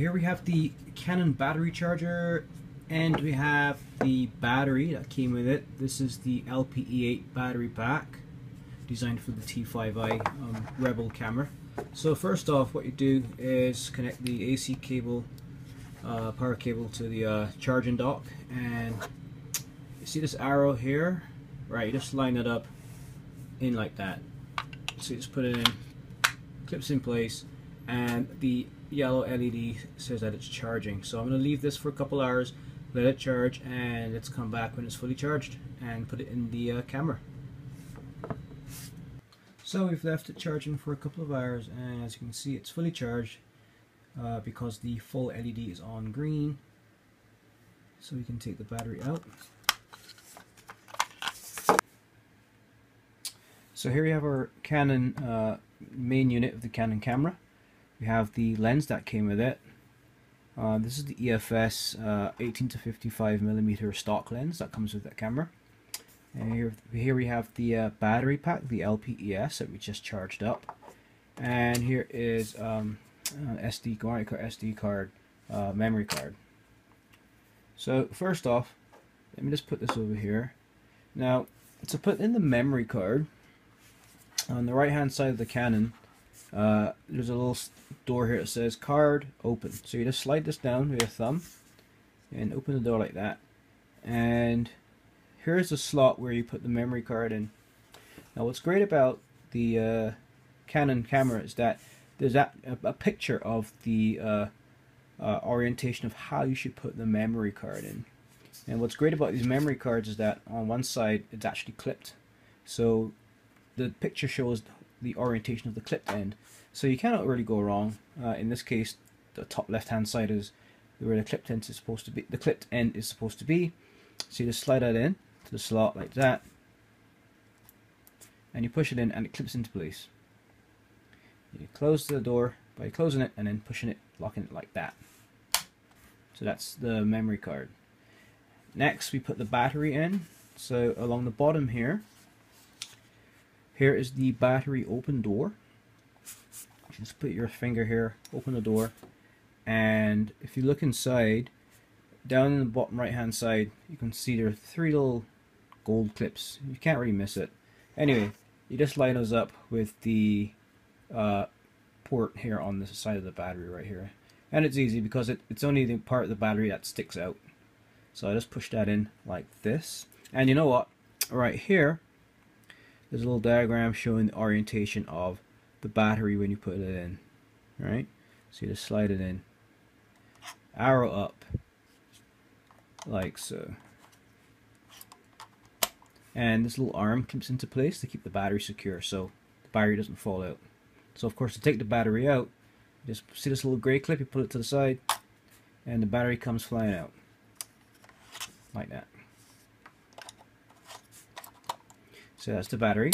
here we have the Canon battery charger, and we have the battery that came with it. This is the LPE8 battery pack, designed for the T5i Rebel camera. So first off, what you do is connect the AC cable, power cable, to the charging dock, and you see this arrow here, right? You just line it up in like that. So you just put it in, clips in place, and the yellow LED says that it's charging. So I'm going to leave this for a couple hours, let it charge, and let's come back when it's fully charged and put it in the camera. So we've left it charging for a couple of hours, and as you can see, it's fully charged because the full LED is on green. So we can take the battery out. So here we have our Canon main unit of the Canon camera. We have the lens that came with it. This is the EFS 18 to 55mm stock lens that comes with that camera. And here we have the battery pack, the LPES, that we just charged up. And here is SD card, memory card. So first off, let me just put this over here. Now, to put in the memory card, on the right hand side of the Canon, there's a little door here that says card open. So you just slide this down with your thumb and open the door like that. And here's the slot where you put the memory card in. Now what's great about the Canon camera is that there's a picture of the orientation of how you should put the memory card in. And what's great about these memory cards is that on one side it's actually clipped. So the picture shows the orientation of the clipped end. So you cannot really go wrong. In this case, the top left hand side is where the clipped end is supposed to be. The clipped end is supposed to be. So you just slide that in to the slot like that, and you push it in, and it clips into place. You close the door by closing it and then pushing it, locking it like that. So that's the memory card. Next, we put the battery in. So along the bottom here, here is the battery open door. Just put your finger here, open the door, and if you look inside, down in the bottom right hand side, you can see there are 3 little gold clips. You can't really miss it. Anyway, you just line those up with the port here on the side of the battery right here. And it's easy because it's only the part of the battery that sticks out. So I just push that in like this. And you know what? Right here, there's a little diagram showing the orientation of the battery when you put it in. Right? So you just slide it in. Arrow up. Like so. And this little arm clips into place to keep the battery secure so the battery doesn't fall out. So of course, to take the battery out, you just see this little gray clip, you put it to the side, and the battery comes flying out. Like that. So that's the battery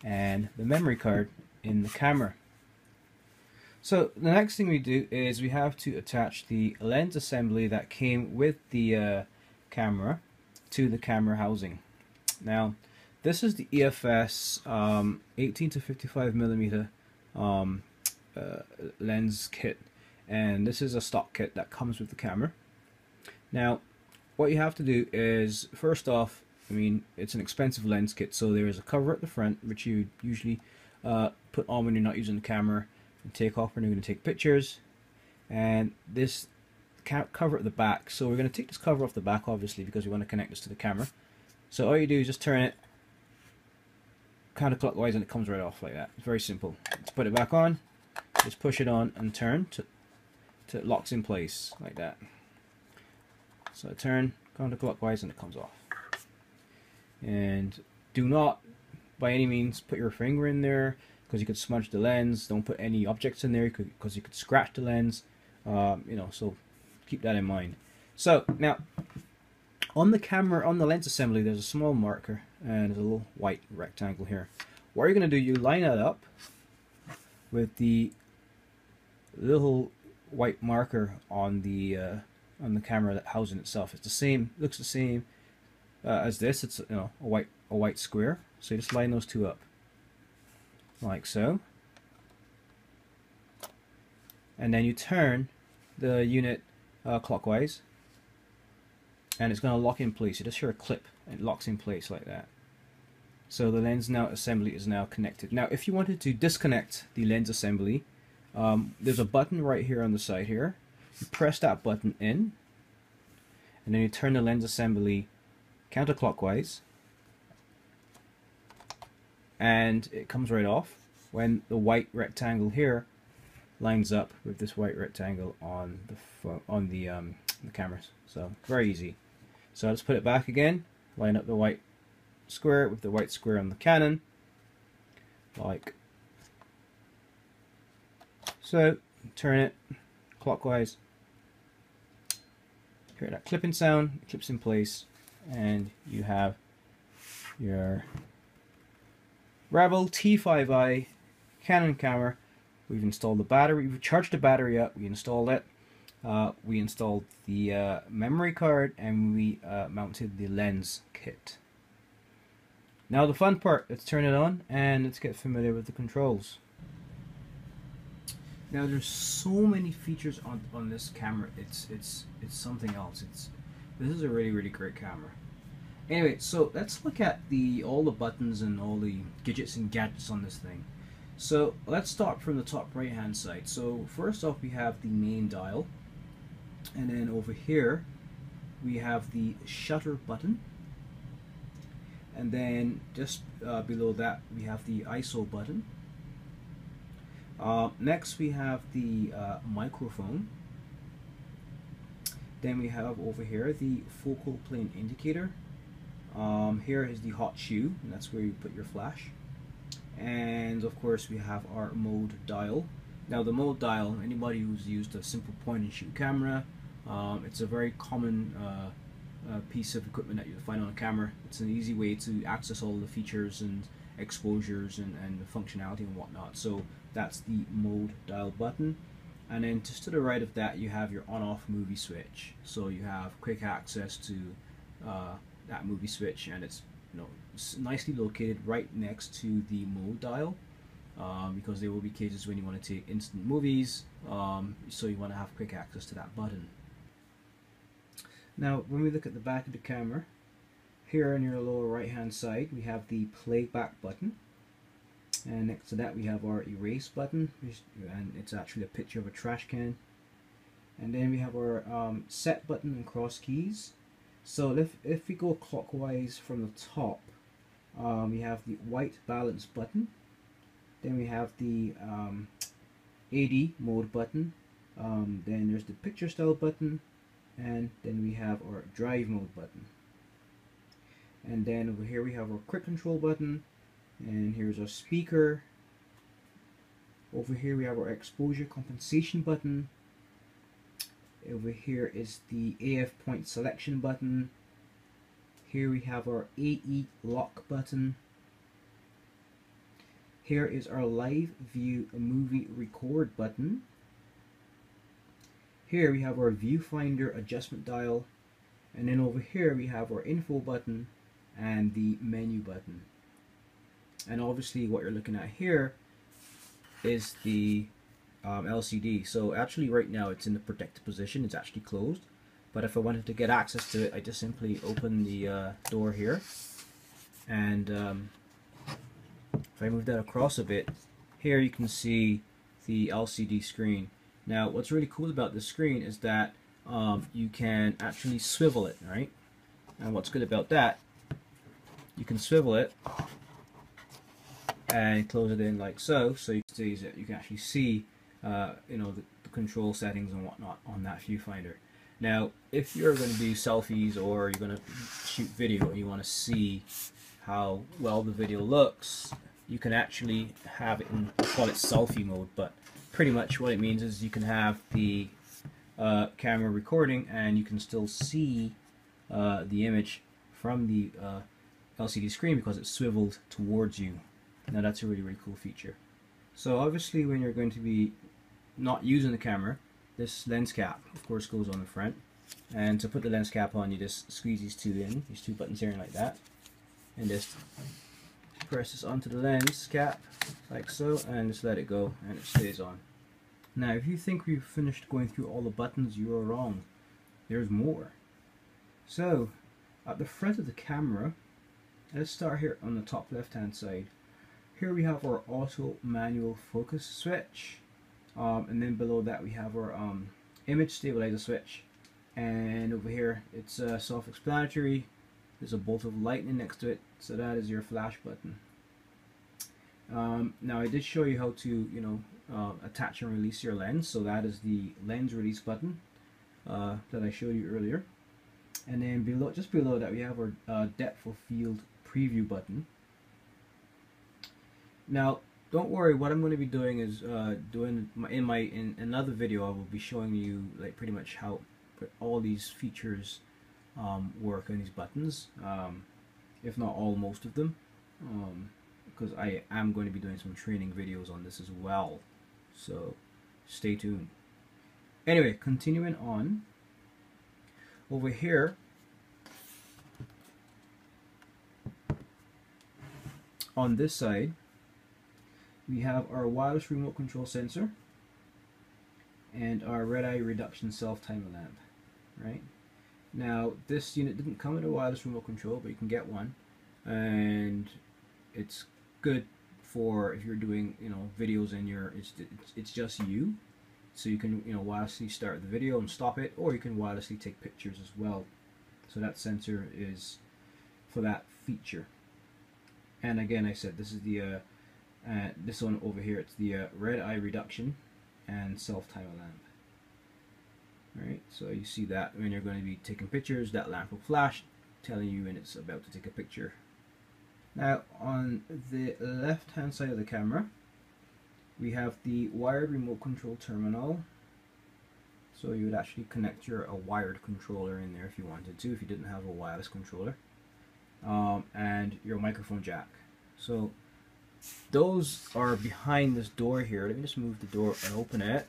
and the memory card in the camera. So the next thing we do is we have to attach the lens assembly that came with the camera to the camera housing. Now this is the EFS 18 to 55mm lens kit, and this is a stock kit that comes with the camera. Now what you have to do is, first off, I mean, it's an expensive lens kit, so there is a cover at the front which you usually put on when you're not using the camera and take off when you're going to take pictures, and this cover at the back. So we're going to take this cover off the back, obviously, because we want to connect this to the camera. So all you do is just turn it counterclockwise and it comes right off like that. It's very simple. Let's put it back on, just push it on and turn to it locks in place like that. So I turn counterclockwise and it comes off. And do not by any means put your finger in there because you could smudge the lens. Don't put any objects in there because you could scratch the lens. You know, so keep that in mind. So now on the camera, on the lens assembly, there's a small marker and there's a little white rectangle here. What you're going to do, you line that up with the little white marker on the camera that housing itself. It's the same, looks the same as this. It's, you know, a white square. So you just line those two up like so. and then you turn the unit clockwise, and it's going to lock in place. You just hear a clip, and it locks in place like that. So the lens now assembly is now connected. Now if you wanted to disconnect the lens assembly, there's a button right here on the side here. You press that button in, and then you turn the lens assembly counterclockwise, and it comes right off when the white rectangle here lines up with this white rectangle on the cameras. So very easy. So let's put it back again, line up the white square with the white square on the Canon, like so. Turn it clockwise, hear that clipping sound, it clips in place, and you have your Rebel T5i Canon camera. We've installed the battery, we've charged the battery up, we installed it, we installed the memory card, and we mounted the lens kit. Now the fun part, let's turn it on and let's get familiar with the controls. Now there's so many features on this camera, it's something else. This is a really great camera. Anyway, so let's look at all the buttons and all the gadgets and gadgets on this thing. So let's start from the top right hand side. So first off, we have the main dial, and then over here we have the shutter button, and then just below that we have the ISO button. Next we have the microphone. Then we have over here the focal plane indicator. Here is the hot shoe, and that's where you put your flash. And of course we have our mode dial. Now the mode dial, anybody who's used a simple point and shoot camera, it's a very common piece of equipment that you'll find on a camera. It's an easy way to access all the features and exposures and the functionality and whatnot. So that's the mode dial button. And then just to the right of that you have your on-off movie switch. So you have quick access to that movie switch, and it's nicely located right next to the mode dial, because there will be cases when you want to take instant movies, so you want to have quick access to that button. Now when we look at the back of the camera, here on your lower right hand side we have the playback button, and next to that we have our erase button, and it's actually a picture of a trash can. And then we have our set button and cross keys. So if we go clockwise from the top, we have the white balance button, then we have the AD mode button, then there's the picture style button, and then we have our drive mode button. And then over here we have our quick control button, and here's our speaker. Over here we have our exposure compensation button. Over here is the AF point selection button. Here we have our AE lock button. Here is our live view movie record button. Here we have our viewfinder adjustment dial, and then over here we have our info button and the menu button. And obviously what you're looking at here is the LCD. So actually right now it's in the protected position, it's actually closed, but if I wanted to get access to it, I just simply open the door here, and if I move that across a bit, here you can see the LCD screen. Now what's really cool about this screen is that you can actually swivel it, right? And what's good about that, you can swivel it and close it in like so, so you can actually see the control settings and whatnot on that viewfinder. Now if you're going to do selfies or you're going to shoot video and you want to see how well the video looks, you can actually have it in, call it selfie mode, but pretty much what it means is you can have the camera recording and you can still see the image from the LCD screen because it's swiveled towards you. Now that's a really cool feature. So obviously when you're going to be not using the camera, this lens cap of course goes on the front, and to put the lens cap on you just squeeze these two buttons here like that, and just press this onto the lens cap like so, and just let it go and it stays on. Now if you think we've finished going through all the buttons, you are wrong. There's more. So at the front of the camera, let's start here on the top left hand side. Here we have our auto manual focus switch, and then below that we have our image stabilizer switch, and over here it's self-explanatory. There's a bolt of lightning next to it, so that is your flash button. Now I did show you how to attach and release your lens, so that is the lens release button that I showed you earlier. And then below, just below that, we have our depth of field preview button. Now don't worry, what I'm going to be doing is in another video I will be showing you like pretty much how all these features work on these buttons, if not all, most of them, because I am going to be doing some training videos on this as well, so stay tuned. Anyway, continuing on, over here on this side we have our wireless remote control sensor and our red eye reduction self timer lamp. Right now, this unit didn't come with a wireless remote control, but you can get one, and it's good for if you're doing videos and it's just you, so you can wirelessly start the video and stop it, or you can wirelessly take pictures as well. So that sensor is for that feature. And again, I said this is the this one over here, it's the red eye reduction and self timer lamp. Right, so you see that when you're going to be taking pictures, that lamp will flash, telling you when it's about to take a picture. Now on the left hand side of the camera, we have the wired remote control terminal. So you would actually connect a wired controller in there if you wanted to, if you didn't have a wireless controller, and your microphone jack. So those are behind this door here. Let me just move the door and open it.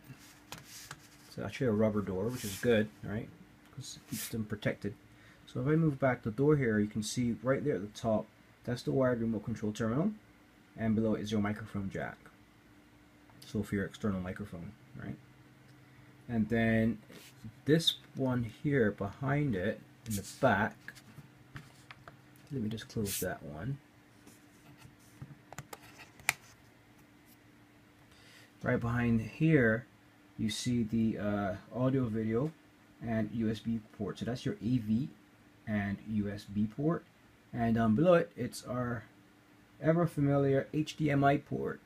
It's actually a rubber door, which is good, right? Because it keeps them protected. So if I move back the door here, you can see right there at the top, that's the wired remote control terminal, and below is your microphone jack. So for your external microphone, right? And then this one here behind it in the back, let me just close that one. Right behind here, you see the audio, video, and USB port. So that's your AV and USB port. And below it, it's our ever familiar HDMI port.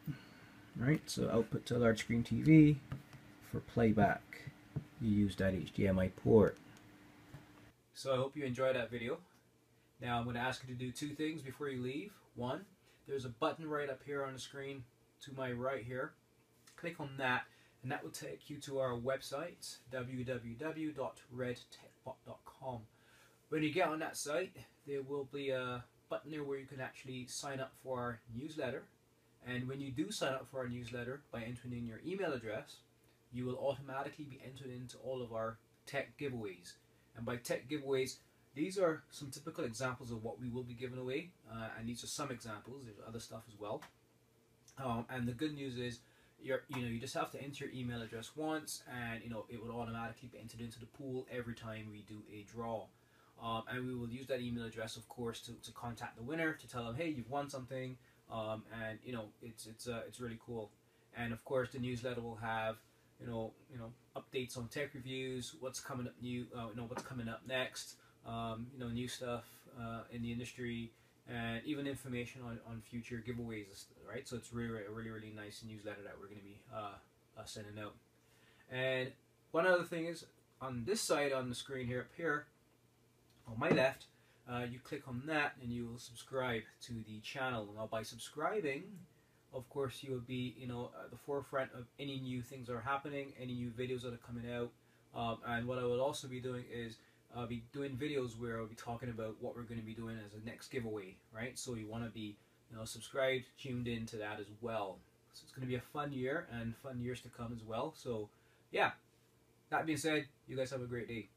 Right, so output to large screen TV. For playback, you use that HDMI port. So I hope you enjoyed that video. Now I'm going to ask you to do two things before you leave. One, there's a button right up here on the screen to my right here. Click on that, and that will take you to our website, www.redtechbot.com. When you get on that site, there will be a button there where you can actually sign up for our newsletter. And when you do sign up for our newsletter by entering in your email address, you will automatically be entered into all of our tech giveaways. And by tech giveaways, these are some typical examples of what we will be giving away, and these are some examples. There's other stuff as well. And the good news is, you just have to enter your email address once, and it will automatically be entered into the pool every time we do a draw. And we will use that email address, of course, to contact the winner, to tell them, hey, you've won something, and it's really cool. And of course, the newsletter will have updates on tech reviews, what's coming up new, what's coming up next, new stuff in the industry, and even information on future giveaways, right? So it's a really nice newsletter that we're going to be sending out. And one other thing is, on this side on the screen here, up here on my left, you click on that and you will subscribe to the channel. Now by subscribing, of course, you will be at the forefront of any new things that are happening, any new videos that are coming out. And what I will also be doing is I'll be doing videos where I'll be talking about what we're going to be doing as a next giveaway, right? So you want to be subscribed, tuned in to that as well. So it's going to be a fun year and fun years to come as well. So yeah, that being said, you guys have a great day.